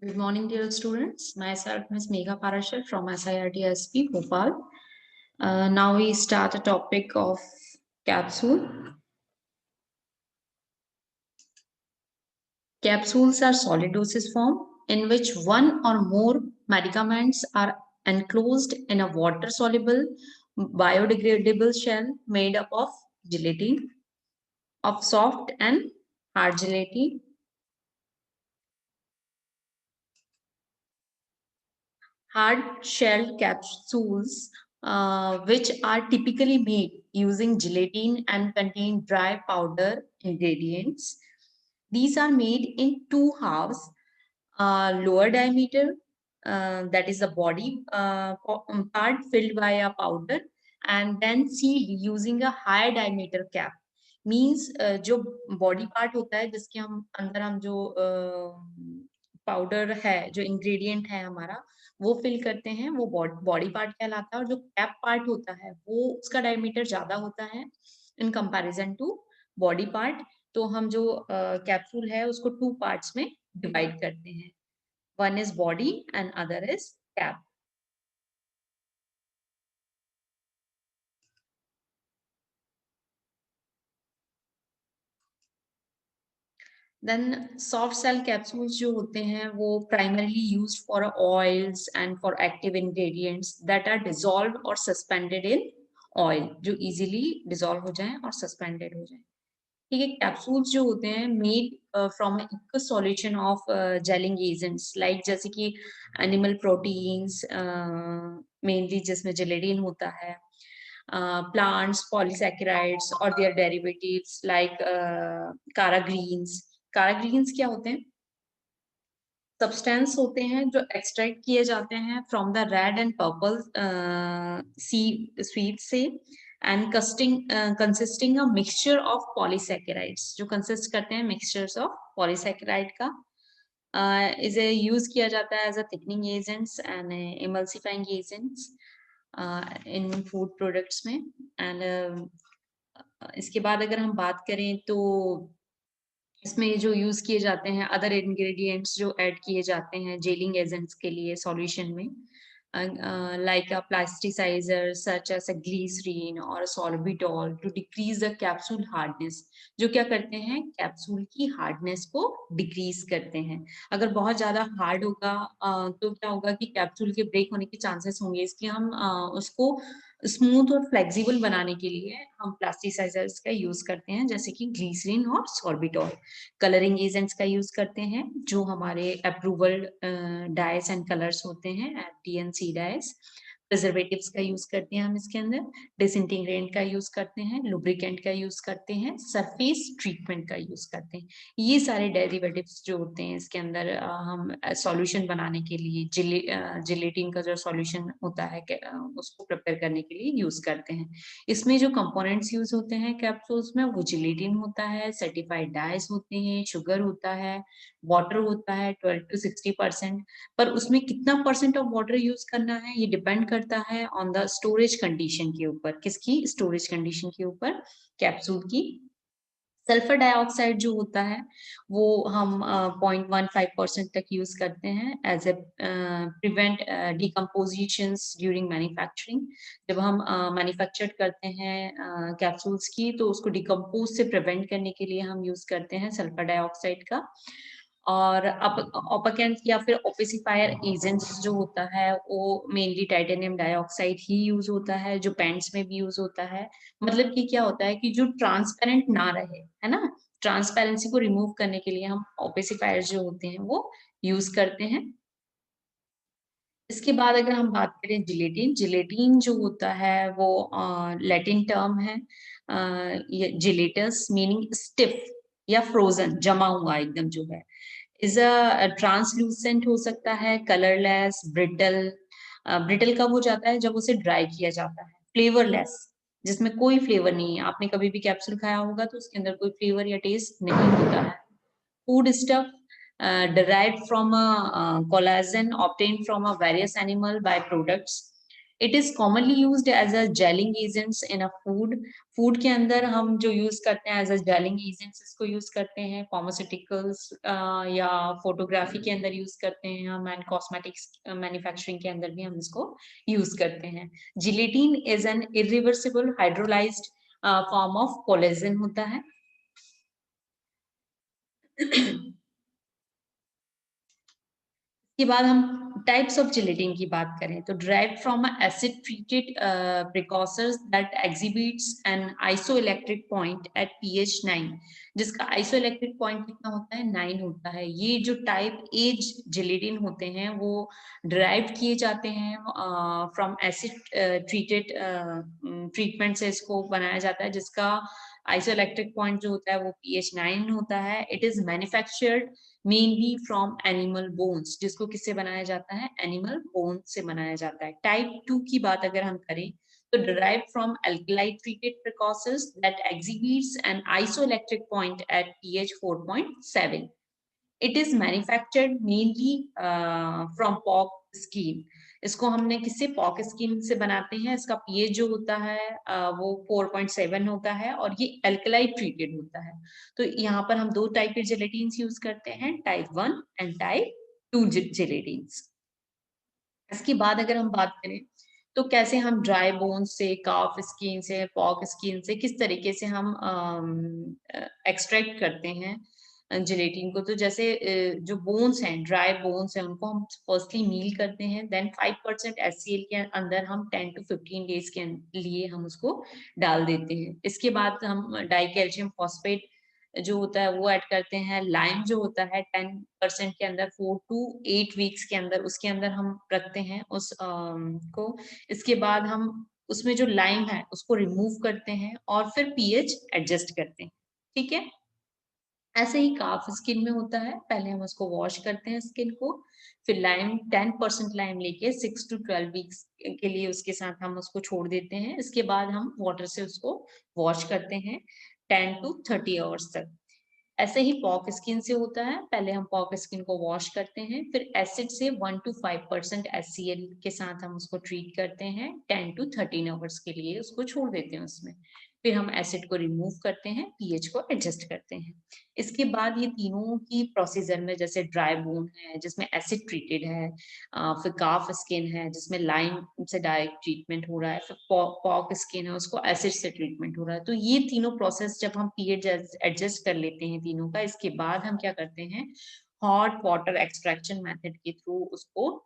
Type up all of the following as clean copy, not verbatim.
Good morning, dear students. Myself, Ms. Megha Parashar from SIRTSP Bhopal. Now we start a topic of capsule. Capsules are solid dosage form in which one or more medicaments are enclosed in a water-soluble, biodegradable shell made up of gelatin, of soft and hard gelatin. Hard shell capsules, which are typically made using gelatin and contain dry powder ingredients. These are made in two halves, lower diameter, that is the body part filled by a powder, and then sealed using a higher diameter cap. Means जो body part होता है जिसके हम अंदर हम जो powder है जो इंग्रेडिएंट है हमारा वो फिल करते हैं वो बॉडी पार्ट कहलाता है और जो कैप पार्ट होता है वो उसका डायमीटर ज्यादा होता है in comparison to body part. तो हम जो कैप्सूल है उसको टू पार्ट्स में डिवाइड करते हैं, one is body and other is cap. Then soft shell capsules जो होते हैं वो primarily used for oils and for active ingredients that are dissolved और सस्पेंडेड इन ऑयल, जो इजीली डिसॉल्व हो जाएं और सस्पेंडेड हो जाएं। ठीक है, कैप्सूल्स जो होते हैं made from aqueous solution of gelling agents like जैसे कि एनिमल प्रोटीन्स मेनली जिसमें जेलेटिन होता है, प्लांट्स पॉलीसैकेराइड्स और देयर डेरिवेटिव्स लाइक काराग्रीन्स। काराग्रीन्स क्या होते हैं? सब्सटेंस होते हैं जो एक्सट्रैक्ट किए जाते हैं from the red and purple seaweed से and consisting a mixture of polysaccharides, जो कंसिस्ट करते हैं मिक्सचर्स ऑफ पॉलीसैकेराइड का। इसे यूज किया जाता है as a thickening agents and emulsifying agents in food products में। एंड इसके बाद अगर हम बात करें तो इसमें जो यूज किए जाते हैं अदर इंग्रेडिएंट्स जो ऐड किए जाते हैं जेलिंग एजेंट्स के लिए सॉल्यूशन में, like a plasticizer such as a glycerine or a sorbitol to decrease the capsule hardness, जो क्या करते हैं कैप्सूल की हार्डनेस को डिक्रीज करते हैं। अगर बहुत ज्यादा हार्ड होगा तो क्या होगा कि कैप्सूल के ब्रेक होने के चांसेस होंगे, इसलिए हम उसको स्मूथ और फ्लेक्सिबल बनाने के लिए हम प्लास्टिसाइजर्स का यूज करते हैं जैसे कि ग्लीसरीन और सॉर्बिटॉल। कलरिंग एजेंट्स का यूज करते हैं जो हमारे अप्रूवल्ड डाइस एंड कलर्स होते हैं, DNC डाइस। प्रिजर्वेटिव्स का यूज करते हैं हम इसके अंदर, डिसइंटीग्रेंट का यूज करते हैं, लुब्रिकेंट का यूज करते हैं, सरफेस ट्रीटमेंट का यूज करते हैं। ये सारे डेरिवेटिव्स जो होते हैं इसके अंदर हम सॉल्यूशन बनाने के लिए जिलेटिन का जो सॉल्यूशन होता है उसको प्रिपेयर करने के लिए यूज करते हैं। इसमें जो कंपोनेंट्स यूज होते हैं कैप्सूल्स में वो जिलेटिन होता है, सर्टिफाइड डाइस होते हैं, शुगर होता है, वाटर होता है 12 to 60%। पर उसमें कितना परसेंट ऑफ वाटर यूज करना है ये डिपेंड करता है ऑन द स्टोरेज कंडीशन के ऊपर। किसकी? स्टोरेज कंडीशन के ऊपर, कैप्सूल की। सल्फर डाइऑक्साइड जो होता है वो हम 0.15% तक यूज करते हैं as a prevent decomposition during manufacturing. जब हम मैन्युफैक्चर करते हैं कैप्सूल्स की तो उसको डिकम्पोज से प्रिवेंट करने के लिए हम यूज करते हैं सल्फर डाइऑक्साइड का। और ऑपकेंट या फिर ओपेसिफायर एजेंट्स जो होता है वो मेनली टाइटेनियम डाइऑक्साइड ही यूज होता है, जो पेंट्स में भी यूज होता है। मतलब कि क्या होता है कि जो ट्रांसपेरेंट ना रहे, है ना, ट्रांसपेरेंसी को रिमूव करने के लिए हम ओपेसिफायर जो होते हैं वो यूज करते हैं। इसके बाद अगर हम बात करें जिलेटिन, जिलेटिन जो होता है वो लैटिन टर्म है जिलेटस, मीनिंग स्टिफ या फ्रोजन, जमा हुआ एकदम जो है। इज अ ट्रांसलूसेंट हो सकता है, कलरलेस, ब्रिटल। ब्रिटल कब हो जाता है? जब उसे ड्राई किया जाता है। फ्लेवरलेस, जिसमें कोई फ्लेवर नहीं है। आपने कभी भी कैप्सूल खाया होगा तो उसके अंदर कोई फ्लेवर या टेस्ट नहीं होता है। Food stuff derived from a collagen obtained from a various animal byproducts. It is commonly used as a gelling agents in a food. Food के अंदर हम जो यूज करते हैं एज अ जेलिंग एजेंट्स इसको यूज करते हैं, फार्मास्यूटिकल्स या फोटोग्राफी के अंदर यूज करते हैं हम, एंड कॉस्मेटिक्स मैन्युफैक्चरिंग के अंदर भी हम इसको यूज करते हैं। Gelatin is an irreversible hydrolysed form of collagen होता है। के बाद हम टाइप्स ऑफ जिलेटिन की बात करें तो derived from acid treated precursors that exhibits an isoelectric point at pH 9, जिसका आइसोइलेक्ट्रिक पॉइंट कितना होता है, 9 होता है। ये जो टाइप ए जिलेटिन होते हैं वो ड्राइव किए जाते हैं फ्रॉम एसिड ट्रीटेड ट्रीटमेंट से इसको बनाया जाता है, जिसका आइसोइलेक्ट्रिक पॉइंट जो होता है वो पीएच 9 होता है। It is manufactured mainly from animal bones, जिसको किससे बनाया जाता है, एनिमल बोन्स से बनाया जाता है। टाइप 2 की बात अगर हम करें तो derived from alkali treated precursors that exhibits an isoelectric point at pH 4.7. It is manufactured mainly from pork skin. इसको हमने किससे, पॉक स्किन से बनाते हैं। इसका पीएच जो होता है वो 4.7 होता है और ये एल्कलाई ट्रीटेड होता है। तो यहाँ पर हम दो टाइप के जेलेटिन्स यूज करते हैं, टाइप 1 एंड टाइप 2 जेलेटिन्स। इसके बाद अगर हम बात करें तो कैसे हम ड्राई बोन से, काफ स्किन से, पॉक स्किन से किस तरीके से हम एक्सट्रैक्ट करते हैं जिलेटिन को। तो जैसे जो बोन्स हैं, ड्राई बोन्स हैं, उनको हम फर्स्टली मील करते हैं, देन 5% HCl के अंदर हम 10 to 15 डेज के लिए हम उसको डाल देते हैं। इसके बाद हम डाई कैल्शियम फॉस्फेट जो होता है वो ऐड करते हैं। लाइम जो होता है 10% के अंदर 4 to 8 वीक्स के अंदर उसके अंदर हम रखते हैं उस को। इसके बाद हम उसमें जो लाइम है उसको रिमूव करते हैं और फिर पीएच एडजस्ट करते हैं। ठीक है, ऐसे ही काफ स्किन में होता है, पहले हम उसको वॉश करते हैं स्किन को, फिर लाइम 10% लाइम लेके 6 to 12 वीक्स के लिए उसके साथ हम उसको छोड़ देते हैं। इसके बाद हम वाटर से उसको वॉश करते हैं 10 to 30 आवर्स तक। ऐसे ही पॉक स्किन से होता है, पहले हम पॉक स्किन को वॉश करते हैं, फिर एसिड से 1 to 5% HCl के साथ हम उसको ट्रीट करते हैं, 10 to 13 आवर्स के लिए उसको छोड़ देते हैं उसमें। फिर हम एसिड को रिमूव करते हैं, पीएच को एडजस्ट करते हैं। इसके बाद ये तीनों की प्रोसीजर में, जैसे ड्राई बोन है जिसमें एसिड ट्रीटेड है, फिर काफ स्किन है जिसमें लाइम से डायरेक्ट ट्रीटमेंट हो रहा है, फिर पॉक स्किन है उसको एसिड से ट्रीटमेंट हो रहा है। तो ये तीनों प्रोसेस जब हम पीएच एडजस्ट कर लेते हैं तीनों का, इसके बाद हम क्या करते हैं, हॉट वाटर एक्सट्रैक्शन मेथड के थ्रू उसको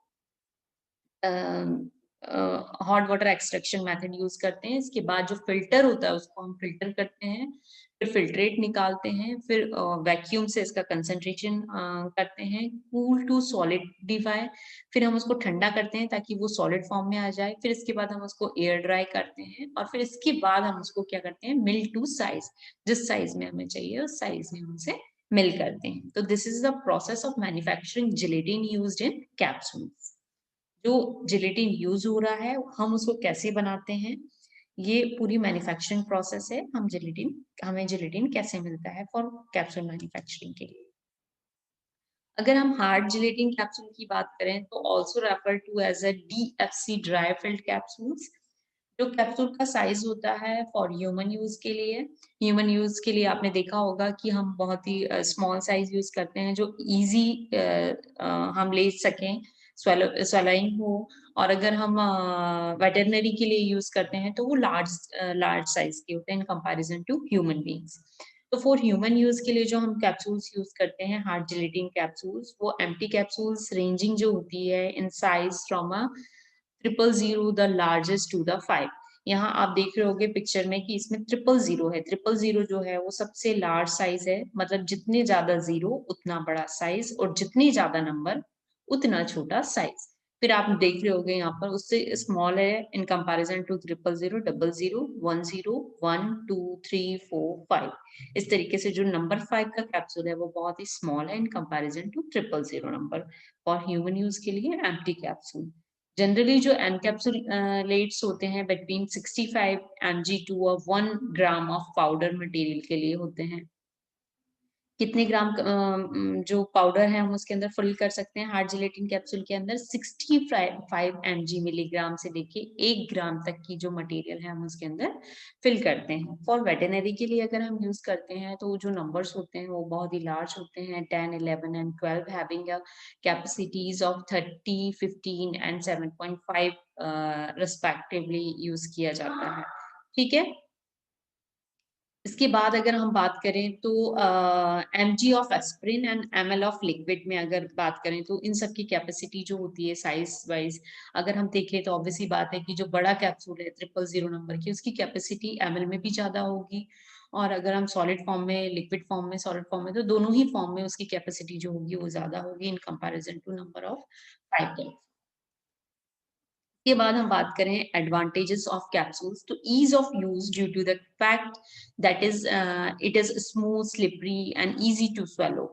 hot water extraction method use करते हैं। इसके बाद जो फिल्टर होता है उसको हम फिल्टर करते हैं, फिर फिल्ट्रेट निकालते हैं, फिर वैक्यूम से इसका कंसंट्रेशन करते हैं, कूल टू सॉलिडिफाई, फिर हम उसको ठंडा करते हैं ताकि वो सॉलिड फॉर्म में आ जाए। फिर इसके बाद हम उसको एयर ड्राई करते हैं और फिर इसके बाद हम उसको क्या करते हैं, मिल टू साइज, जिस साइज में हमें चाहिए उस साइज में हम उसे मिल करते हैं। तो this is the process of manufacturing gelatin used in capsules. जो जिलेटिन यूज हो रहा है हम उसको कैसे बनाते हैं, ये पूरी मैन्युफैक्चरिंग प्रोसेस है। हमें जिलेटिन कैसे मिलता है फॉर कैप्सूल मैन्युफैक्चरिंग के लिए। अगर हम हार्ड जिलेटिन कैप्सूल की बात करें तो also refer to as a DFC dry filled capsules. जो कैप्सूल का साइज होता है फॉर ह्यूमन यूज के लिए, ह्यूमन यूज के लिए आपने देखा होगा कि हम बहुत ही स्मॉल साइज यूज करते हैं जो इजी हम ले सकें, स्वेलोइंग हो। और अगर हम वेटरनरी के लिए यूज करते हैं तो वो लार्ज लार्ज साइज के होते हैं in comparison to human beings. तो फॉर ह्यूमन यूज के लिए जो हम कैप्सूल्स यूज करते हैं, हार्ड जिलेटिन कैप्सूल्स, वो एम्प्टी कैप्सूल्स रेंजिंग जो होती है in size from a 000 the largest to the 5। यहाँ आप देख रहे होगे पिक्चर में कि इसमें 000 है। 000 जो है वो सबसे लार्ज साइज है, मतलब जितने ज्यादा जीरो उतना बड़ा साइज और जितनी ज्यादा नंबर उतना छोटा साइज। फिर आप देख रहे होगे यहाँ पर उससे स्मॉल है इन कंपैरिजन टू 000, 00, 10, 1, 2, 3, 4, 5। इस तरीके से जो नंबर 5 का कैप्सूल है वो बहुत ही स्मॉल है इन कंपैरिजन टू 000 नंबर। और ह्यूमन यूज के लिए एम्प्टी कैप्सूल, जनरली जो एनकैप्सुलेट्स होते हैं between 65 mg to 1 gram of powder material के लिए होते हैं। कितने ग्राम जो पाउडर है हम उसके अंदर फिल कर सकते हैं हार्ड जिलेटिन कैप्सूल के अंदर 65 mg मिलीग्राम से लेके 1 ग्राम तक की जो मटेरियल है हम उसके अंदर फिल करते हैं। फॉर वेटेनरी के लिए अगर हम यूज करते हैं तो जो नंबर्स होते हैं वो बहुत ही लार्ज होते हैं, 10, 11 and 12 having a capacities of 30, 15 and 7.5 respectively use किया जाता है। ठीक है। इसके बाद अगर हम बात करें तो mg of aspirin and ml of liquid में अगर बात करें तो इन सब की कैपेसिटी जो होती है साइज वाइज अगर हम देखें तो ऑब्वियसली बात है कि जो बड़ा कैप्सूल है 000 नंबर की उसकी कैपेसिटी ml में भी ज्यादा होगी, और अगर हम सॉलिड फॉर्म में, लिक्विड फॉर्म में, सॉलिड फॉर्म में, तो दोनों ही फॉर्म में उसकी कैपेसिटी जो होगी वो ज्यादा होगी in comparison to number of 5। के बाद हम बात करें एडवांटेजेस ऑफ कैप्सूल्स, तो ease of use due to the fact that is it is smooth, slippery and easy to swallow.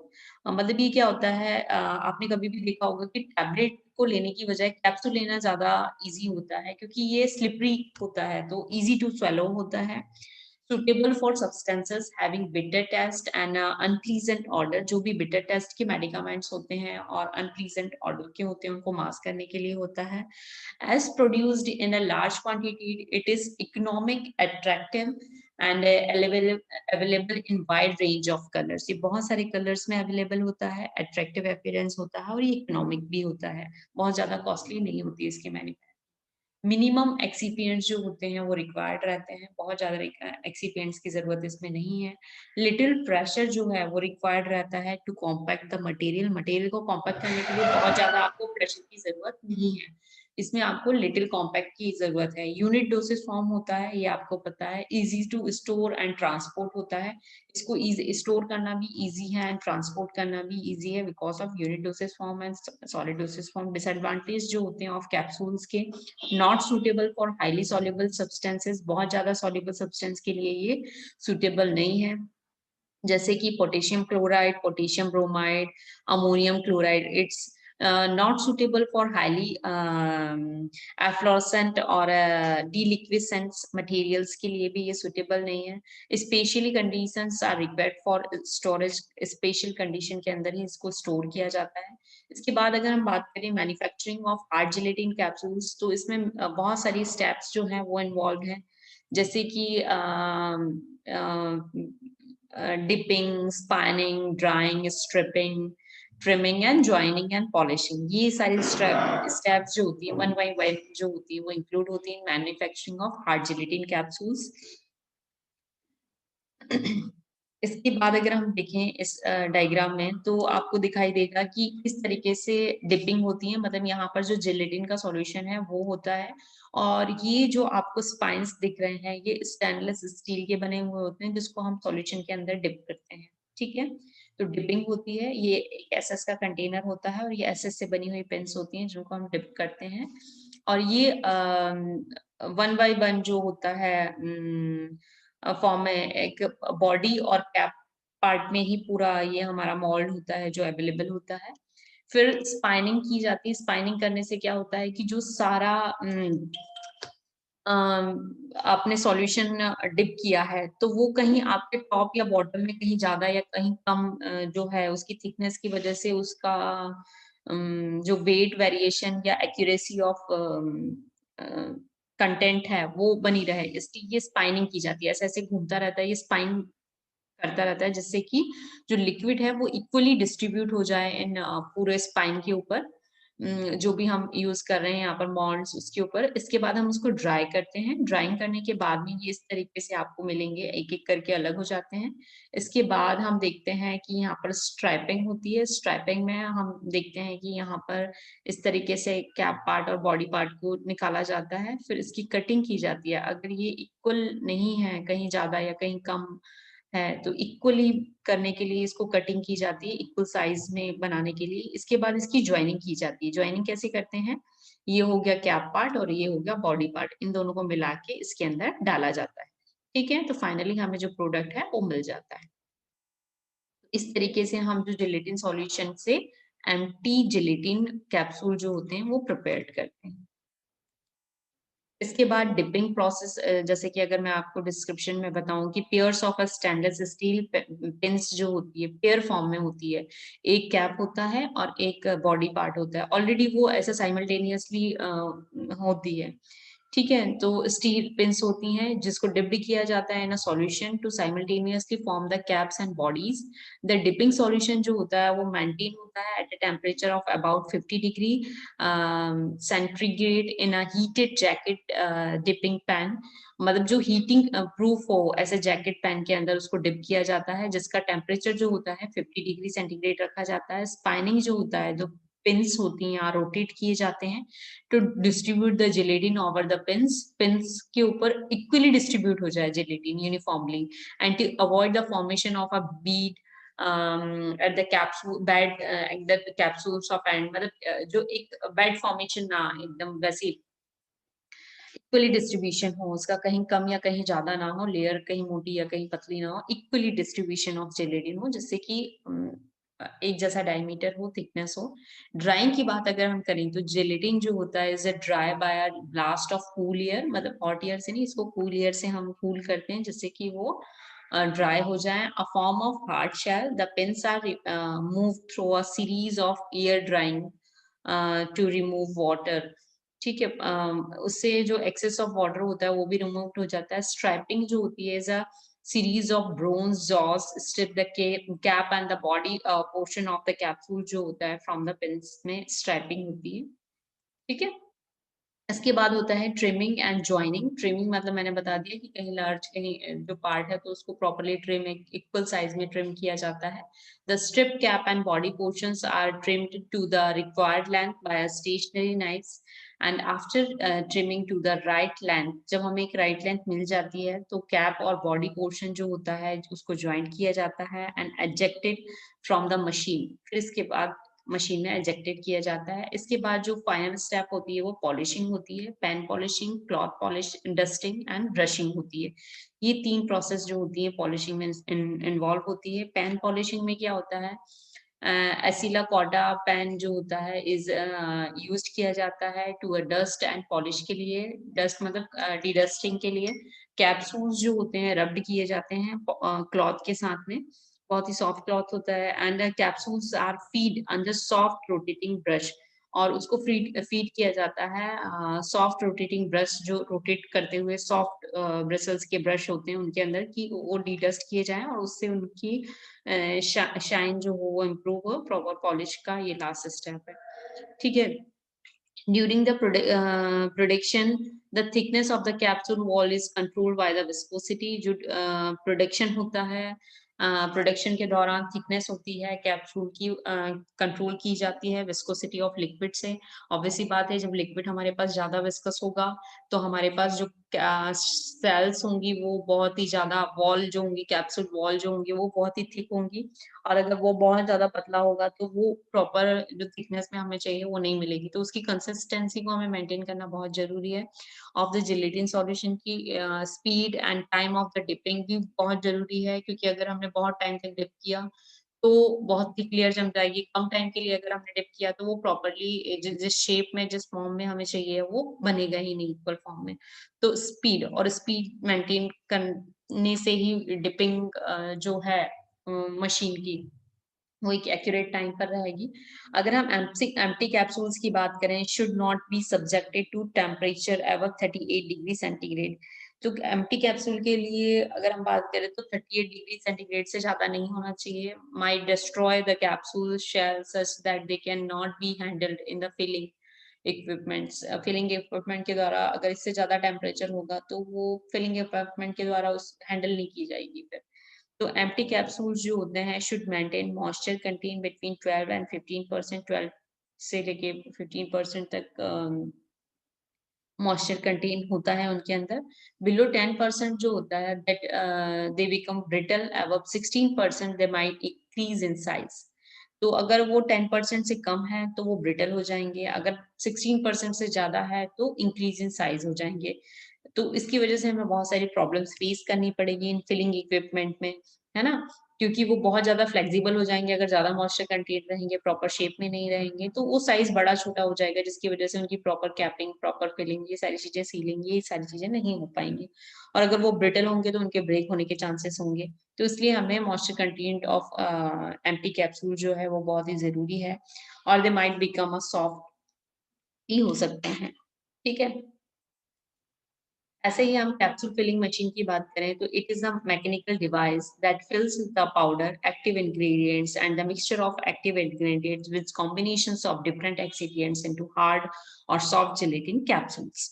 मतलब ये क्या होता है, आपने कभी भी देखा होगा कि टैबलेट को लेने की बजाय कैप्सूल लेना ज्यादा इजी होता है क्योंकि ये स्लिपरी होता है, तो इजी टू स्वेलो होता है। Suitable for substances having bitter taste and unpleasant order, जो भी बिटर टेस्ट के मेडिकामेंट्स होते हैं और अनप्लीजेंट ऑर्डर के होते हैं उनको मास्क करने के लिए होता है। As produced in a large quantity, it is economic, attractive and available in wide range of colors. ये बहुत सारे कलर्स में अवेलेबल होता है, अट्रैक्टिव अपीयरेंस होता है और ये इकोनॉमिक भी होता है, बहुत ज्यादा कॉस्टली नहीं होती है इसके मैन्युफैक्चर। मिनिमम एक्सीपिएंट्स जो होते हैं वो रिक्वायर्ड रहते हैं, बहुत ज्यादा एक्सीपिएंट्स की जरूरत इसमें नहीं है। लिटिल प्रेशर जो है वो रिक्वायर्ड रहता है to compact the material, material को कॉम्पैक्ट करने के लिए बहुत ज्यादा आपको प्रेशर की जरूरत नहीं है, इसमें आपको लिटिल कॉम्पैक्ट की जरूरत है। यूनिट डोसेज फॉर्म होता है, ये आपको पता है। Easy to store and transport होता है, इसको स्टोर करना भी इजी है एंड ट्रांसपोर्ट करना भी इजी है because of unit dosage form and solid dosage form. Disadvantage जो होते हैं ऑफ कैप्सूल्स के, not suitable for highly soluble substances, बहुत ज्यादा सॉल्युबल सब्सटेंस के लिए ये सुटेबल नहीं है, जैसे कि potassium chloride, potassium bromide, ammonium chloride. It's not suitable for highly efflorescent और डीलिक्विसेंट मटेरियल्स के लिए भी ये सुटेबल नहीं है। Specially conditions are required for storage, special condition के अंदर ही इसको स्टोर किया जाता है। इसके बाद अगर हम बात करें manufacturing of hard gelatin capsules, तो इसमें बहुत सारी स्टेप्स जो हैं वो इन्वॉल्व हैं, जैसे कि dipping, spinning, drying, stripping, trimming and joining and polishing. ये सारी स्टेप्स जो होती है वन बाय वन जो होती है वो इंक्लूड होती है manufacturing of hard gelatin capsules. इसके बाद अगर हम देखें इस डायग्राम में तो आपको दिखाई देगा कि किस तरीके से डिपिंग होती है, मतलब यहाँ पर जो जिलेटिन का सॉल्यूशन है वो होता है, और ये जो आपको स्पाइंस दिख रहे हैं ये स्टेनलेस स्टील के बने हुए होते हैं जिसको हम सॉल्यूशन के अंदर डिप करते हैं। ठीक है, तो डिपिंग होती है, ये एक एसएस का कंटेनर होता है और ये एसएस से बनी हुई पेन्स होती हैं जिनको हम डिप करते हैं, और ये वन बाय वन जो होता है फॉर्म में एक बॉडी और कैप पार्ट में ही पूरा ये हमारा मोल्ड होता है जो अवेलेबल होता है। फिर स्पाइनिंग की जाती है, स्पाइनिंग करने से क्या होता है कि जो सारा आपने सॉल्यूशन डिप किया है तो वो कहीं आपके टॉप या बॉटम में कहीं ज्यादा या कहीं कम जो है उसकी थिकनेस की वजह से उसका जो वेट वेरिएशन या एक्यूरेसी ऑफ कंटेंट है वो बनी रहे, इसलिए ये स्पाइनिंग की जाती है। ऐसे ऐसे घूमता रहता है, ये स्पाइन करता रहता है जिससे कि जो लिक्विड है वो इक्वली डिस्ट्रीब्यूट हो जाए इन पूरे स्पाइन के ऊपर, जो भी हम यूज कर रहे हैं यहाँ पर मॉल्ड्स उसके ऊपर। इसके बाद हम उसको ड्राई करते हैं, ड्राइंग करने के बाद में ये इस तरीके से आपको मिलेंगे, एक एक करके अलग हो जाते हैं। इसके बाद हम देखते हैं कि यहाँ पर स्ट्राइपिंग होती है, स्ट्राइपिंग में हम देखते हैं कि यहाँ पर इस तरीके से कैप पार्ट और बॉडी पार्ट को निकाला जाता है, फिर इसकी कटिंग की जाती है। अगर ये इक्वल नहीं है, कहीं ज्यादा या कहीं कम है, तो इक्वली करने के लिए इसको कटिंग की जाती है, इक्वल साइज में बनाने के लिए। इसके बाद इसकी ज्वाइनिंग की जाती है। ज्वाइनिंग कैसे करते हैं, ये हो गया कैप पार्ट और ये हो गया बॉडी पार्ट, इन दोनों को मिला के इसके अंदर डाला जाता है। ठीक है, तो फाइनली हमें जो प्रोडक्ट है वो मिल जाता है। इस तरीके से हम जो जिलेटिन सॉल्यूशन से एम्प्टी जिलेटिन कैप्सूल जो होते हैं वो प्रिपेयर करते हैं। इसके बाद डिपिंग प्रोसेस, जैसे कि अगर मैं आपको डिस्क्रिप्शन में बताऊं कि pairs of a stainless steel pins जो होती है पेयर फॉर्म में होती है, एक कैप होता है और एक बॉडी पार्ट होता है, ऑलरेडी वो ऐसे साइमल्टेनियसली होती है। ठीक है, तो स्टील पिंस होती हैं जिसको डिप्ड किया जाता है in a solution to simultaneously form the caps and bodies. The dipping solution जो होता है वो मेंटेन होता है at a temperature of about 50 degree centigrade in a heated jacket dipping pan. मतलब जो हीटिंग प्रूफ हो ऐसे जैकेट पैन के अंदर उसको डिप किया जाता है, जिसका टेम्परेचर जो होता है 50 डिग्री सेंटीग्रेड रखा जाता है। स्पाइनिंग जो होता है, जो पिंस होती हैं रोटेट किए जाते हैं to distribute the gelatin over the pins, pins के ऊपर इक्वली डिस्ट्रीब्यूट हो जाए gelatin uniformly, and to avoid the formation of a bead at the capsule bed at the capsules of end, मतलब जो एक बेड फॉर्मेशन ना एकदम वैसी इक्वली डिस्ट्रीब्यूशन हो उसका, कहीं कम या कहीं ज्यादा ना हो, लेयर कहीं मोटी या कहीं पतली ना हो, इक्वली डिस्ट्रीब्यूशन ऑफ जेलेटिन हो, जिससे कि एक जैसा डायमीटर हो, थिकनेस हो। ड्राइंग की बात अगर हम करें तो जेलेटिन जो होता है is a dry by a blast of cool air, मतलब हॉट एयर से नहीं, इसको कूल एयर से हम कूल करते हैं जिससे कि वो ड्राई हो जाए। A form of hard shell, the pins are move through a series of air drying to remove water. ठीक है, उससे जो एक्सेस ऑफ वाटर होता है वो भी रिमूव हो जाता है। स्ट्रैपिंग जो होती है is a series of bronze jaws strip the cap and the body portion of the capsule जो होता है फ्रॉम द पिंस में स्ट्रैपिंग होती है। ठीक है, इसके बाद होता है ट्रिमिंग एंड जॉइनिंग। ट्रिमिंग मतलब मैंने बता दिया कि कहीं लार्ज कहीं जो पार्ट है तो उसको प्रॉपर्ली ट्रिम इक्वल साइज में ट्रिम किया जाता है। The strip cap and body portions are trimmed to the required length by a stationary knives and after trimming to the right length, जब हमें एक राइट लेंथ मिल जाती है तो कैप और बॉडी पोर्शन जो होता है उसको ज्वाइंट किया जाता है and ejected from the machine. फिर इसके बाद मशीन में एजेक्टेड किया जाता है। इसके बाद जो फाइनल स्टेप होती है वो पॉलिशिंग होती है, pan polishing, cloth polish, dusting and brushing होती है। ये तीन प्रोसेस जो होती है पॉलिशिंग में इन्वॉल्व होती है। पेन पॉलिशिंग में क्या होता है, एसिला कॉटा पेन जो होता है इज यूज किया जाता है टू डस्ट एंड पॉलिश के लिए, डस्ट मतलब डीडस्टिंग के लिए। कैप्सूल्स जो होते हैं रब्ड किए जाते हैं क्लॉथ के साथ में, बहुत ही सॉफ्ट क्लॉथ होता है, and capsules are feed under soft rotating brush, और उसको फीड फीड किया जाता है सॉफ्ट रोटेटिंग ब्रश, जो रोटेट करते हुए सॉफ्ट ब्रिसल्स के ब्रश होते हैं उनके अंदर, कि वो डीडस्ट किए जाएं और उससे उनकी शाइन जो हो वो इम्प्रूव हो। प्रॉपर पॉलिश का ये लास्ट स्टेप है। ठीक है, during the production, the thickness of the capsule wall is controlled by the viscosity। जो प्रोडक्शन होता है, प्रोडक्शन के दौरान थिकनेस होती है कैप्सूल की कंट्रोल की जाती है विस्कोसिटी ऑफ लिक्विड से। ऑब्वियसली बात है, जब लिक्विड हमारे पास ज्यादा विस्कस होगा तो हमारे पास जो सेल्स होंगी वो बहुत ही ज्यादा, वॉल जो होंगी, कैप्सूल वॉल जो होंगी वो बहुत ही थिक होंगी, और अगर वो बहुत ज्यादा पतला होगा तो वो प्रॉपर जो थिकनेस में हमें चाहिए वो नहीं मिलेगी। तो उसकी कंसिस्टेंसी को हमें मेंटेन करना बहुत जरूरी है। ऑफ द जिलेटिन सॉल्यूशन की speed and time of the dipping भी बहुत जरूरी है, क्योंकि अगर हमने बहुत टाइम तक डिप किया तो बहुत ही क्लियर जम जाएगी। कम टाइम के लिए अगर हमने डिप किया तो वो प्रॉपरली जिस शेप में जिस फॉर्म में हमें चाहिए वो बनेगा ही नहीं इक्वल फॉर्म में। तो स्पीड मेंटेन करने से ही डिपिंग जो है मशीन की वो एक एक्यूरेट टाइम पर रहेगी। अगर हम एम्प्टी कैप्सूल्स की बात करें, should not be subjected to temperature ever 38 degree centigrade. तो एम्प्टी कैप्सूल के लिए अगर हम बात करें तो 38 डिग्री सेंटीग्रेड से ज्यादा नहीं होना चाहिए। Might destroy the capsule shell such that they can not be handled in the filling equipments. Filling equipment के द्वारा अगर इससे ज्यादा टेम्परेचर होगा तो वो फिलिंग इक्विपमेंट के द्वारा उस हैंडल नहीं की जाएगी फिर। तो एम्प्टी कैप्सूल्स जो होते हैं should maintain moisture contain between 12 and 15%, 12 से लेके 15% तक मॉइस्चर कंटेन होता है उनके अंदर। बिलो 10% जो होता है that they become brittle, above 16% they might increase in size. तो अगर वो 10% से कम है तो वो ब्रिटल हो जाएंगे, अगर 16% से ज्यादा है तो इंक्रीज इन साइज हो जाएंगे। तो इसकी वजह से हमें बहुत सारी प्रॉब्लम्स फेस करनी पड़ेगी इन फिलिंग इक्विपमेंट में, है ना। क्योंकि वो बहुत ज़्यादा फ्लेक्सिबल हो जाएँगे अगर ज़्यादा मॉइस्चर कंटेंट रहेंगे, प्रॉपर शेप में नहीं रहेंगे, तो वो साइज़ बड़ा-छोटा हो जाएगा जिसकी वज़ह से उनकी प्रॉपर कैपिंग, प्रॉपर फिलिंग ये सारी चीज़ें सीलिंग ये सारी चीज़ें नहीं हो पाएँगी। और अगर वो ब्रिटल होंगे तो उनके ब्रेक होने के चांसेस होंगे। तो इसलिए हमें moisture content of empty capsule जो है वो बहुत ही ज़रूरी है और they might become a soft भी हो सकते हैं। ठीक है? ऐसे ही हम कैप्सूल फिलिंग मशीन की बात करें तो it is a mechanical device that fills the powder active ingredients and the mixture of active ingredients with combinations of different excipients into hard और soft gelatin capsules.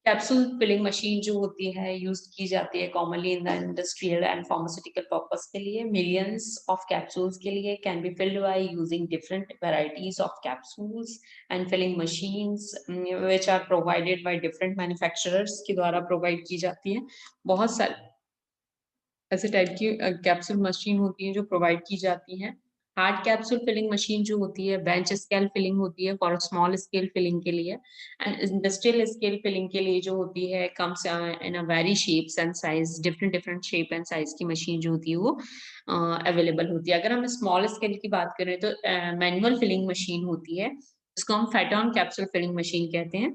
Capsule filling machine जो होती है use की जाती है commonly in the industrial and pharmaceutical purpose के लिए। Millions of capsules के लिए can be filled by using different varieties of capsules and filling machines which are provided by different manufacturers के द्वारा प्रोवाइड की जाती है। बहुत सारे ऐसे टाइप की कैप्सूल मशीन होती है जो प्रोवाइड की जाती हैं। हार्ड कैप्सूल फिलिंग मशीन जो होती है बेंच स्केल फिलिंग होती है फॉर स्मॉल स्केल फिलिंग के लिए एंड इंडस्ट्रियल स्केल फिलिंग के लिए जो होती है comes in a very shapes and size different different shape and size की मशीन जो होती है वो अवेलेबल होती है। अगर हम स्मॉल स्केल की बात करें तो मैनुअल फिलिंग मशीन होती है जिसको हम फैटॉन कैप्सूल फिलिंग मशीन कहते हैं।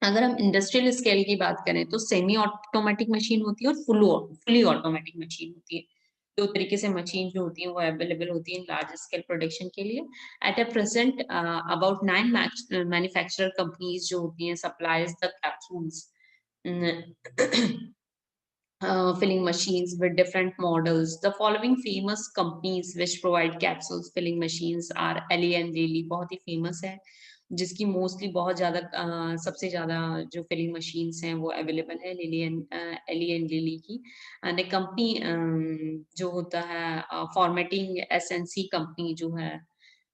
अगर हम इंडस्ट्रियल स्केल की बात करें तो सेमी ऑटोमेटिक मशीन होती है और फुली ऑटोमेटिक मशीन होती है। 2 तरीके से मशीन जो होती है वो अवेलेबल होती है लार्ज स्केल प्रोडक्शन के लिए। At a present about 9 manufacturer companies जो होती हैं supplies the capsules filling machines with different models. The following famous companies which provide capsules filling machines are Ellie and Lilly बहुत ही famous है जिसकी mostly बहुत ज़्यादा सबसे ज़्यादा जो फिलिंग मशीन्स हैं वो अवेलेबल है एली एंड लिली की। एंड कंपनी जो होता है फॉर्मेटिंग एसएनसी कंपनी जो है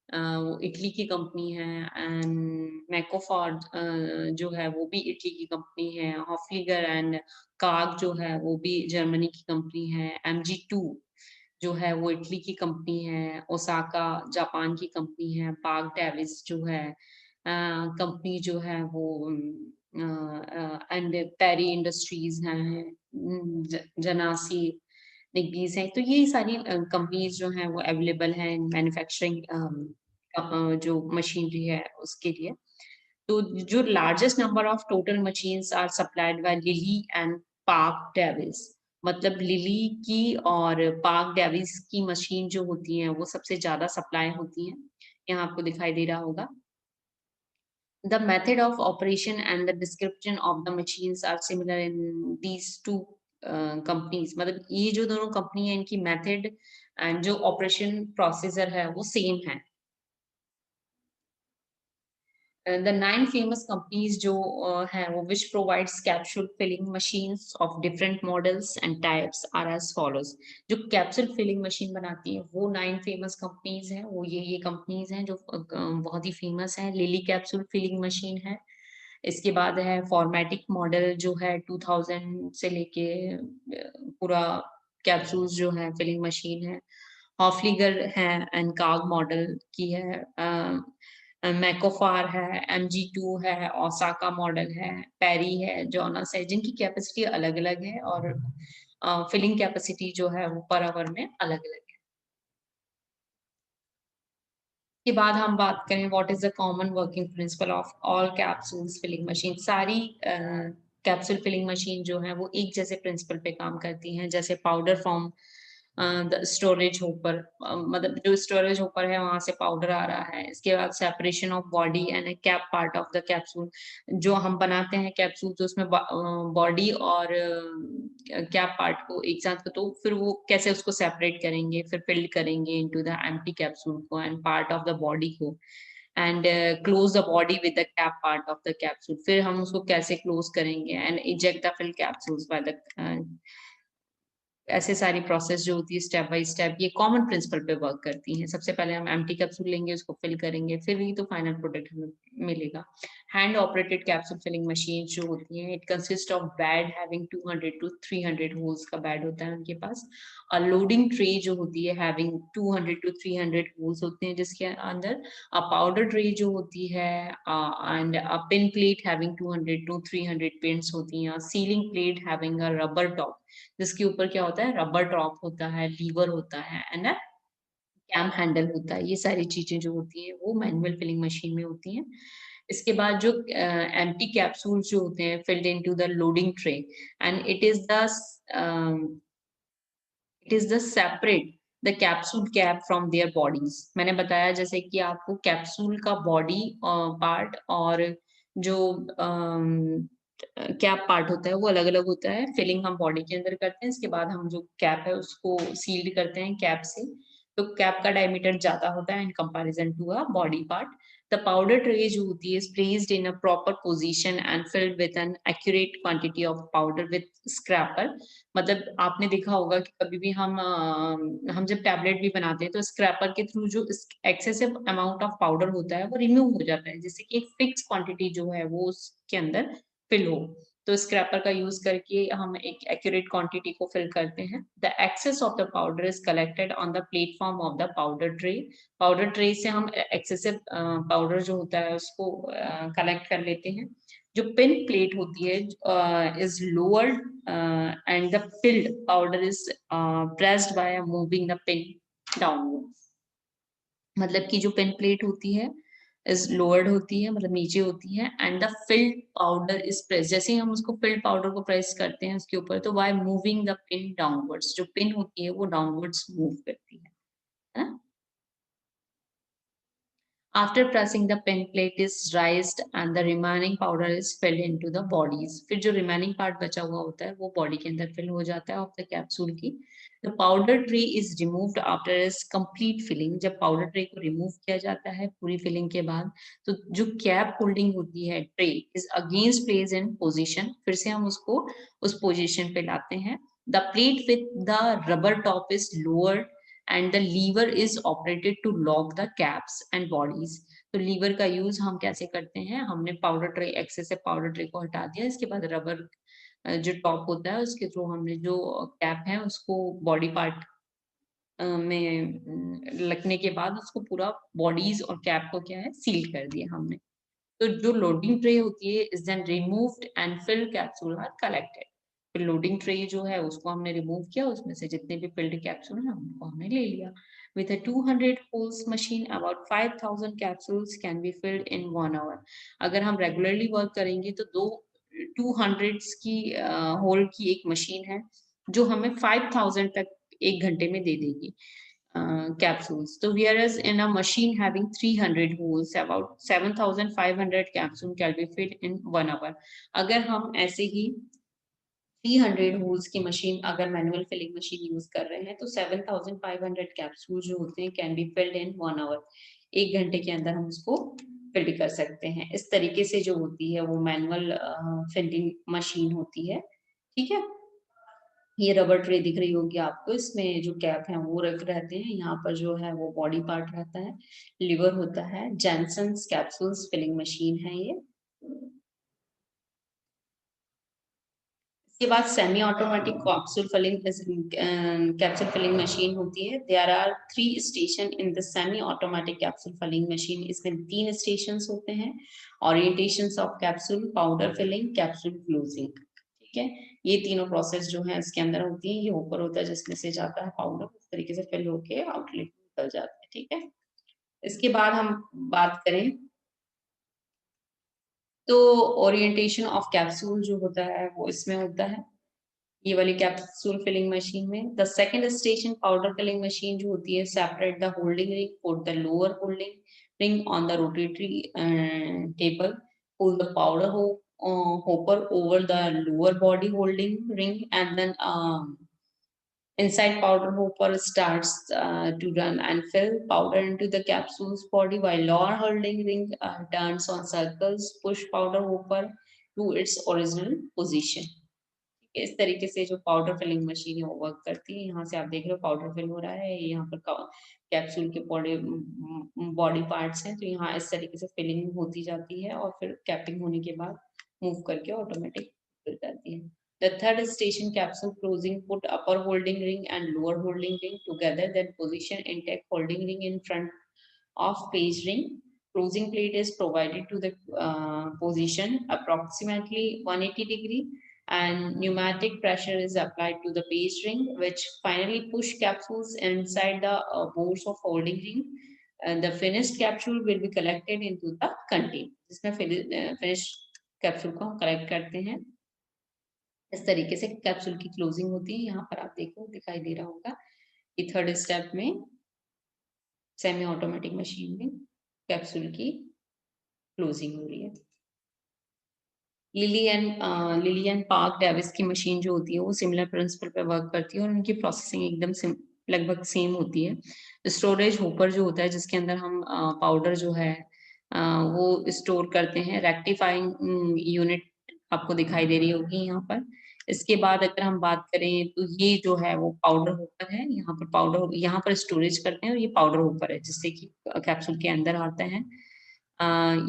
वो इटली की कंपनी है एंड मैकोफॉर्ड जो है वो भी इटली की कंपनी है। हॉफलिगर एंड काग जो है वो भी जर्मनी की कंपनी है। MG2 जो है वो इटली की कंपनी है। ओसाका जापान की कंपनी है। पार्क डेविस जो है कंपनी जो है वो एंड पेरी इंडस्ट्रीज हैं जनासी निग्गीज हैं। तो ये सारी कंपनीज जो हैं वो अवेलेबल हैं मैन्युफैक्चरिंग जो मशीनरी है उसके लिए। तो जो largest number of total machines are supplied by Lilly and Parke Davis. मतलब लिली की और पार्क डेविस की मशीन जो होती हैं वो सबसे ज़्यादा सप्लाई होती हैं। यहाँ आपको दिखाई दे रहा होगा। The method of operation and the description of the machines are similar in these two companies। मतलब ये जो दोनों कंपनी है इनकी मेथड एंड जो ऑपरेशन प्रोसीजर है वो सेम है। द 9 फेमस कंपनीज जो हैं वो which provides capsule filling machines of different models and types are as follows. जो कैप्सूल फिलिंग मशीन बनाती है वो 9 फेमस कंपनीज हैं। वो ये कंपनीज हैं जो बहुत ही फेमस हैं। लिली कैप्सूल फिलिंग मशीन है। इसके बाद है फॉर्मेटिक मॉडल जो है 2000 से लेके पूरा कैप्सूल्स जो है फिलिंग मशीन है। हॉफलिगर है एंड कार्ग मॉडल की है। मैकोफार है, MG2 है, ओसाका मॉडल है, पेरी है, जॉनस है, जिनकी कैपेसिटी अलग-अलग है और फिलिंग कैपेसिटी जो है वो पर आवर में अलग-अलग है। के बाद हम बात करें what is the common working principle of all capsules filling machine. सारी कैप्सूल फिलिंग मशीन जो है वो एक जैसे प्रिंसिपल पे काम करती हैं। जैसे powder from the storage hopper मतलब जो स्टोरेज होपर है वहाँ से पाउडर आ रहा है। इसके बाद separation of body and cap part of the capsule. जो हम बनाते हैं कैप्सूल तो उसमें बॉडी और कैप पार्ट को एक साथ तो फिर वो कैसे उसको सेपरेट करेंगे, फिर फिल्ड करेंगे इनटू द एम्प्टी कैप्सूल को and part of the body को and close the body with the cap part of the capsule. फिर हम उसको कैसे क्लोज करेंगे and eject the fill capsules by the ऐसे सारी प्रोसेस जो होती है स्टेप बाय स्टेप ये कॉमन प्रिंसिपल पे वर्क करती हैं। सबसे पहले हम एम्प्टी कैप्सूल लेंगे, उसको फिल करेंगे, फिर ही तो फाइनल प्रोडक्ट हमें मिलेगा। Hand operated capsule filling machine जो होती हैं, it consist of bed having 200 to 300 holes का बेड होता है उनके पास। और लोडिंग ट्रे जो होती है हैविंग 200 टू 300 होल्स होते हैं जिसके अंदर पाउडर ट्रे जो होती है and pin plate having 200 to 300 pins होती हैं। Sealing plate having a rubber top जिसके ऊपर क्या होता है, रबर टॉप होता है, लीवर होता है एंड कैम हैंडल होता है। ये सारी चीजें जो होती हैं वो मैनुअल फिलिंग मशीन में होती हैं। इसके बाद जो एम्प्टी कैप्सूल जो होते हैं field into the loading tray and it is the separate the capsule cap from their bodies. मैंने बताया जैसे कि आपको कैप्सूल का बॉडी पार्ट और जो कैप पार्ट होता है वो अलग अलग होता है। फिलिंग हम बॉडी के अंदर करते हैं, इसके बाद हम जो कैप है उसको सील्ड करते हैं कैप से। तो कैप का डायमीटर ज्यादा होता है in comparison to a body part. The powder tray जो होती है placed in a proper position and filled with an accurate quantity of powder with scraper. मतलब आपने देखा होगा कि कभी भी हम जब टैबलेट भी बनाते हैं तो स्क्रैपर के थ्रू जो एक्सेसिव अमाउंट ऑफ पाउडर होता है वो रिमूव हो जाता है, जिससे कि एक फिक्स क्वांटिटी जो है वो उसके अंदर फिल हो। तो स्क्रैपर का यूज करके हम एक एक्यूरेट क्वांटिटी को फिल करते हैं। The excess of the powder is collected on the platform of the powder tray. Powder tray से हम एक्सेसिव पाउडर जो होता है उसको कलेक्ट कर लेते हैं। जो पिन प्लेट होती है is lowered and the filled powder is pressed by moving the pin downward। मतलब कि जो पिन प्लेट होती है इज लोअर्ड होती है, मतलब नीचे होती है and the field powder is press. जैसे ही हम उसको फिल्ड पाउडर को प्रेस करते हैं उसके ऊपर तो by moving the pin downwards, जो पिन होती है वो डाउनवर्ड्स मूव करती है ना। After pressing the pen plate is raised and the remaining powder is filled into the bodies। फिर जो remaining part बचा हुआ होता है वो body के अंदर fill हो जाता है of the capsule की। The powder tray is removed after its complete filling। जब powder tray को remove किया जाता है पूरी filling के बाद तो जो cap holding होती है tray is again placed in position। फिर से हम उसको उस position पे लाते हैं। The plate with the rubber top is lowered and the lever is operated to lock the caps and bodies। तो लीवर का यूज हम कैसे करते हैं, हमने पाउडर ट्रे एक्सेस से पाउडर ट्रे को हटा दिया, इसके बाद रबर जो टॉप होता है उसके थ्रू हमने जो कैप है उसको बॉडी पार्ट में लगने के बाद उसको पूरा बॉडीज और कैप को क्या है सील कर दिया हमने। तो जो लोडिंग ट्रे होती है is then removed and filled capsule are collected. फिर लोडिंग ट्रे जो है उसको हमने रिमूव किया, उसमें से जितने भी फिल्ड कैप्सूल हैं उनको हमने ले लिया। With a 200 holes machine about 5000 capsules can be filled in 1 hour. अगर हम रेगुलरली वर्क करेंगे तो 200 की होल की एक मशीन है जो हमें 5000 तक 1 घंटे में दे देगी capsules. So whereas in a machine having 300 holes, about 7500 capsule can be filled in 1 hour। अगर हम ऐसे ही 300 होल्स की मशीन अगर मैनुअल फिलिंग मशीन यूज कर रहे हैं तो 7500 कैप्सूल जो होते हैं can be filled in 1 hour. 1 घंटे के अंदर हम उसको फिल्ड कर सकते हैं। इस तरीके से जो होती है वो मैनुअल फिलिंग मशीन होती है। ठीक है, ये रबर ट्रे दिख रही होगी आपको, इसमें जो कैप है वो रख रहते हैं, यहाँ पर जो है वो बॉडी पार्ट रहता है, लिवर होता है। जैनसन्स कैप्सूल्स फिलिंग मशीन है ये। इसके बाद semi automatic capsule filling capsule filling machine होती है। There are 3 station in the semi automatic capsule filling machine. इसमें 3 स्टेशन होते हैं। Orientation of capsule, powder filling, capsule closing. ठीक है, ये तीनों प्रोसेस जो है इसके अंदर होती है। ये ऊपर होता है जिसमें से जाता है पाउडर, इस तरीके से फिल होके आउटलेट निकल जाता है। ठीक है, इसके बाद हम बात करें तो ओरिएंटेशन ऑफ कैप्सूल जो होता है वो इसमें होता है, ये वाली कैप्सूल फिलिंग मशीन में। The second station powder filling machine जो होती है, separate the holding ring, put the lower holding ring on the rotary table, pull the powder hopper over the lower body holding ring and then inside powder hopper starts to run and fill powder into the capsule's body while lower holding ring turns on circles, push powder hopper to its original position। इस तरीके से जो powder filling machine है वो work करती है। यहाँ से आप देख रहे हो पाउडर फिल हो रहा है, यहाँ पर कैप्सूल के बॉडी बॉडी पार्ट्स हैं, तो यहाँ इस तरीके से फिलिंग होती जाती है और फिर कैपिंग होने के बाद मूव करके ऑटोमेटिक फिल जाती है। The third station capsule closing, put upper holding ring and lower holding ring together, then position intact holding ring in front of page ring। Closing plate is provided to the position approximately 180 degree and pneumatic pressure is applied to the page ring, which finally push capsules inside the bores of holding ring, and the finished capsule will be collected into the container, जिसमें finished capsule को हम collect करते हैं। इस तरीके से capsule की closing होती है। यहाँ पर आप देखो दिखाई दे रहा होगा कि थर्ड स्टेप में सेमी ऑटोमेटिक मशीन में कैप्सूल की क्लोजिंग हो रही है। लिली एंड पार्क डेविस की मशीन जो होती है वो सिमिलर प्रिंसिपल पे वर्क करती है और उनकी प्रोसेसिंग एकदम लगभग सेम होती है। स्टोरेज होपर जो होता है जिसके अंदर हम पाउडर जो है वो स्टोर करते हैं। रेक्टिफाइंग यूनिट आपको दिखाई दे रही होगी यहाँ पर। इसके बाद अगर हम बात करें तो ये जो है वो पाउडर होपर है। यहाँ पर पाउडर यहाँ पर स्टोरेज करते हैं और ये पाउडर होपर है जिससे कि कैप्सूल के अंदर आता है।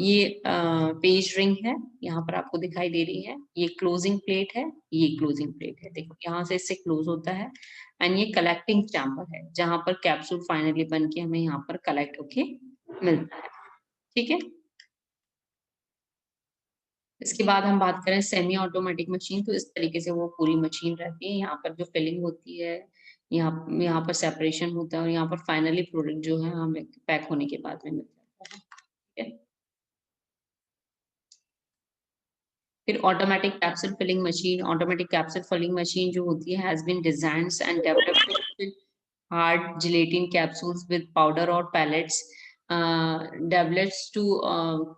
ये पेज रिंग है, यहाँ पर आपको दिखाई दे रही है। ये क्लोजिंग प्लेट है, ये क्लोजिंग प्लेट है। देखो यहाँ से इससे क्लोज होता है एंड ये कलेक्टिंग चैम्बर है जहां पर कैप्सूल फाइनली बन के हमें यहाँ पर कलेक्ट होके मिलता है। ठीक है, इसके बाद हम बात करें सेमी ऑटोमेटिक मशीन, तो इस तरीके से वो पूरी मशीन रहती है। यहाँ पर जो फिलिंग होती है, यहाँ पर सेपरेशन होता है और यहाँ पर फाइनली प्रोडक्ट जो है हमें पैक होने के बाद में मिल जाता है। ठीक है, फिर ऑटोमेटिक कैप्सूल फिलिंग मशीन जो होती है has been designed and developed hard gelatin capsules with powder और पैलेट्स। डेवलप्स टू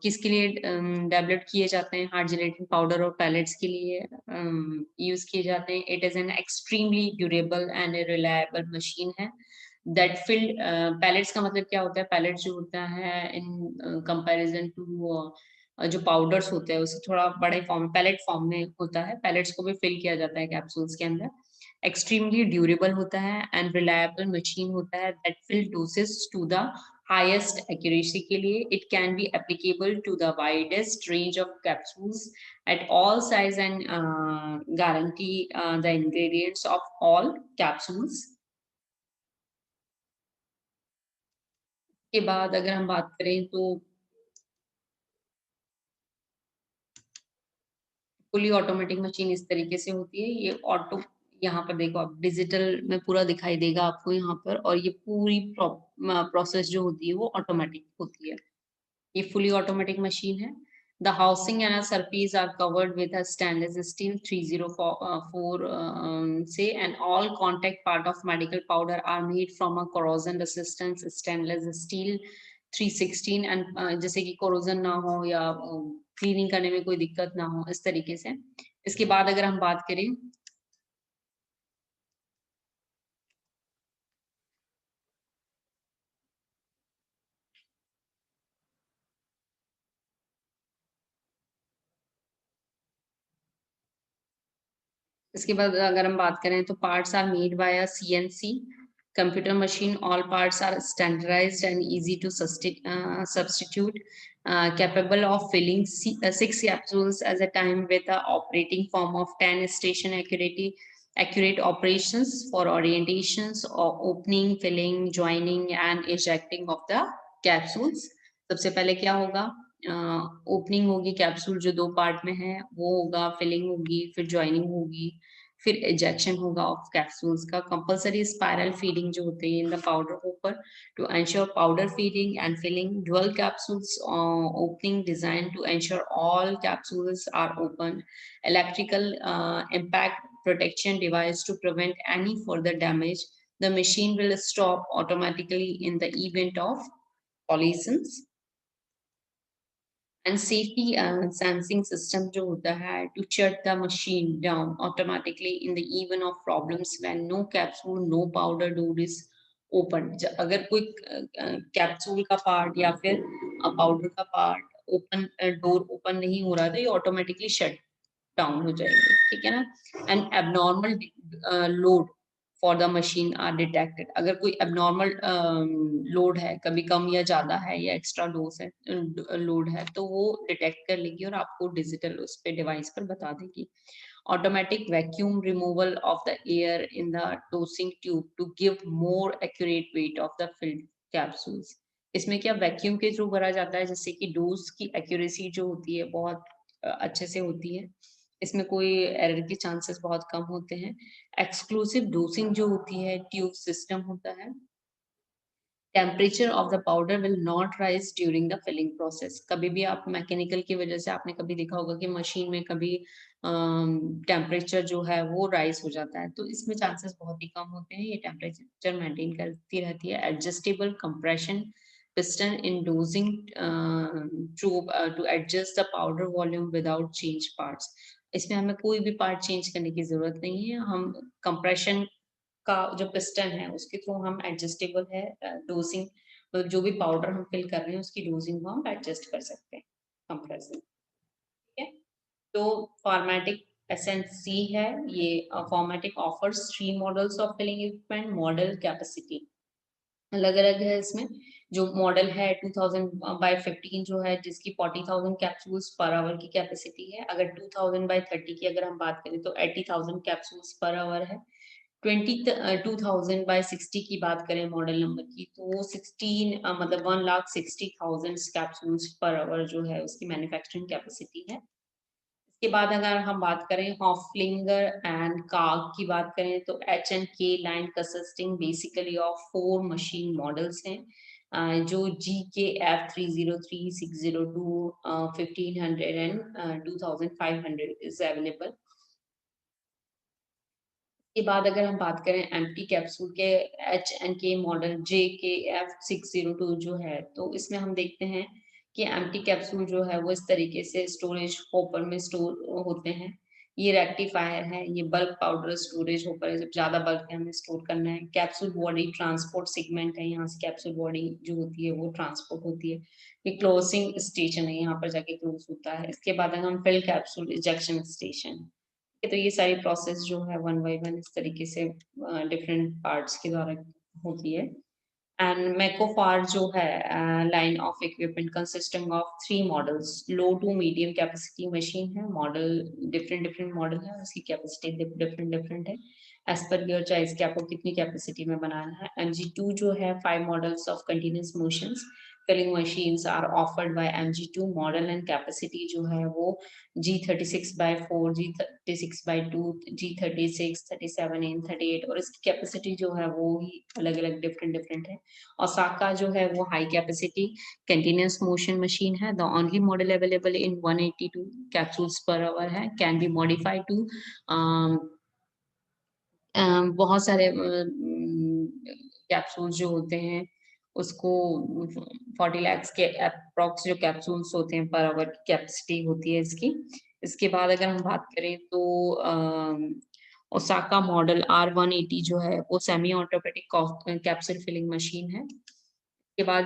किसके लिए डेवलप किए जाते हैं? हार्ड जिलेटिन पाउडर और पैलेट्स के लिए यूज किए जाते हैं। It is an extremely durable and reliable machine है दैट फिल्ड। पैलेट्स का मतलब क्या होता है? पैलेट्स जो होता है इन कंपैरिजन टू जो पाउडर्स होते हैं उससे थोड़ा बड़े फॉर्म पैलेट फॉर्म में होता है। पैलेट्स को भी फिल किया जाता है कैप्सूल्स के अंदर। एक्सट्रीमली ड्यूरेबल होता है एंड रिलायबल मशीन होता है that fill doses to the highest accuracy के लिए। It can be applicable to the widest range of capsules at all size and guarantee the ingredients of all capsules. के बाद अगर हम बात करें तो फुली ऑटोमेटिक मशीन इस तरीके से होती है। ये ऑटो, यहाँ पर देखो आप डिजिटल में पूरा दिखाई देगा आपको यहाँ पर, और ये पूरी प्रोसेस जो होती है वो ऑटोमेटिक होती है। ये फुली ऑटोमेटिक मशीन है। The housing and a surface are covered with a stainless steel 304 say, and all contact part of medical powder are made from a corrosion resistant stainless steel 316 and जैसे कि corrosion ना हो या cleaning करने में कोई दिक्कत ना हो, इस तरीके से। इसके बाद अगर हम बात करें इसके बाद अगर हम बात करें तो parts are made by a CNC computer machine. All parts are standardized and easy to substitute, capable of filling 6 capsules at a time with a operating form of 10 station accurate operations for orientations or opening, filling, joining and ejecting of the capsules. सबसे पहले क्या होगा? Opening होगी, capsule जो दो part में है वो होगा, फिलिंग होगी, फिर ज्वाइनिंग होगी, फिर इजेक्शन होगा ऑफ कैप्सूल्स का। कंपलसरी स्पाइरल फीडिंग जो होती है इन द पाउडर ऊपर to ensure powder feeding and filling. Dual capsules opening design to ensure all capsules are open. Electrical impact protection device to prevent any further damage. The machine will stop automatically in the event of collisions. And safety sensing system जो होता है to shut the machine down automatically in the event of problems when no capsule, no powder door is open. अगर कोई capsule का part या फिर powder का part open, door open नहीं हो रहा है तो ये ऑटोमेटिकली शट डाउन हो जाएंगे। ठीक है ना। And abnormal load for the machine are detected. अगर कोई एबनॉर्मल लोड है, कभी कम या ज्यादा है या एक्स्ट्रा डोज है, लोड है, तो वो डिटेक्ट कर लेगी और आपको डिजिटल उस पे डिवाइस पर बता देगी। Automatic vacuum removal of the air in the dosing tube to give more accurate weight of the filled capsules. इसमें क्या वैक्यूम के थ्रू भरा जाता है जिससे कि डोज की एक्यूरेसी जो होती है बहुत अच्छे से होती है। इसमें कोई एरर के चांसेस बहुत कम होते हैं। एक्सक्लूसिव डोसिंग जो होती है, ट्यूब सिस्टम होता है। Temperature of the powder will not rise during the filling process. कभी भी आप मैकेनिकल की वजह से आपने कभी देखा होगा कि मशीन में कभी टेम्परेचर जो है वो राइज हो जाता है, तो इसमें चांसेस बहुत ही कम होते हैं। ये टेम्परेचर मेंटेन करती रहती है। Adjustable compression piston in dosing to adjust the powder volume without change parts. इसमें हमें कोई भी पार्ट चेंज करने की जरूरत नहीं है। हम कंप्रेशन का जो पिस्टन है उसके थ्रू हम एडजस्टेबल है डोजिंग, मतलब जो भी पाउडर हम फिल कर रहे हैं उसकी डोजिंग को हम एडजस्ट कर सकते हैं कंप्रेसर। ठीक है, तो फॉर्मेटिक एसएनसी है ये। फॉर्मेटिक offers 3 models of filling equipment model capacity. अलग अलग है इसमें। जो मॉडल है 2000 बाय 15 जो है जिसकी 40,000 कैप्सूल्स पर आवर की कैपेसिटी है। अगर 2000 बाय 30 की अगर हम बात करें तो 80,000 कैप्सूल्स पर आवर है। 2000 बाय 60 की बात करें मॉडल नंबर की, तो वो 16 मतलब 1,60,000 कैप्सूल्स पर आवर जो है उसकी मैन्युफैक्चरिंग कैपेसिटी है। इसके बाद अगर हम बात करें हॉफलिंगर एंड काग की बात करें तो एच एंड के line consisting basically of 4 machine models हैं, जो GKF 303 602 1500 एंड 2500 इज अवेलेबल। के बाद अगर हम बात करें एम्प्टी कैप्सूल के एच एंड के मॉडल JKF 602 जो है, तो इसमें हम देखते हैं कि एम्प्टी कैप्सूल जो है वो इस तरीके से स्टोरेज होपर में स्टोर होते हैं। ये रेक्टिफायर है, ये बल्क पाउडर स्टोरेज होपर है, जब ज्यादा बल्क में हमें स्टोर करना है। कैप्सूल बॉडी ट्रांसपोर्ट सेगमेंट है, यहाँ से कैप्सूल बॉडी जो होती है वो ट्रांसपोर्ट होती है। ये क्लोजिंग स्टेशन है, यहाँ पर जाके क्लोज होता है। इसके बाद अगर हम फिल कैप्सूल इजेक्शन स्टेशन, तो ये सारी प्रोसेस जो है वन बाय वन इस तरीके से डिफरेंट पार्ट्स के द्वारा होती है। एंड मेकोफार जो है line of equipment consisting of 3 models. Low to medium capacity machine है। मॉडल डिफरेंट डिफरेंट मॉडल है, उसकी कैपेसिटी डिफरेंट डिफरेंट है एज पर योर चॉइस कि आपको कितनी कैपेसिटी में बनाना है। MG2 जो है 5 models of continuous motions filling machines are offered by MG2 model and capacity जो है वो G36/4, G36/2, G36, 37 एंड 38, और इसकी कैपेसिटी जो है वो ही अलग अलग डिफरेंट डिफरेंट है। ओसाका जो है वो high capacity continuous motion machine है। The only model available in 182 capsules per hour है, कैन बी मॉडिफाइड टू बहुत सारे कैप्सूल्स जो होते हैं उसको 40 lakhs के अप्रॉक्स जो कैप्सूल्स होते हैं पर आवर की कैपेसिटी होती है इसकी। इसके बाद अगर हम बात करें तो ओसाका मॉडल R180 जो है वो semi automatic capsule filling machine है। के बाद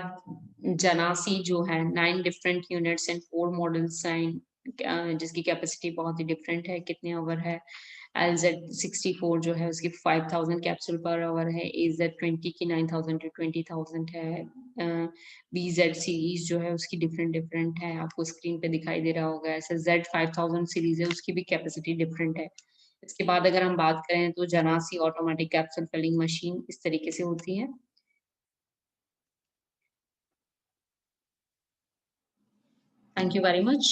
जनासी जो है 9 डिफरेंट यूनिट्स एंड 4 मॉडल्स हैं, जिसकी कैपेसिटी बहुत ही डिफरेंट है, कितने आवर है। LZ64 जो है उसकी 5,000 कैप्सूल पर आवर है। AZ20 की 9,000 to 20,000 है। BZ सीरीज जो है उसकी डिफरेंट डिफरेंट है, आपको स्क्रीन पे दिखाई दे रहा होगा। ऐसे Z5000 सीरीज है, उसकी भी कैपेसिटी डिफरेंट है। इसके बाद अगर हम बात करें तो जनासी ऑटोमेटिक कैप्सूल फिलिंग मशीन इस तरीके से होती है। Thank you very much.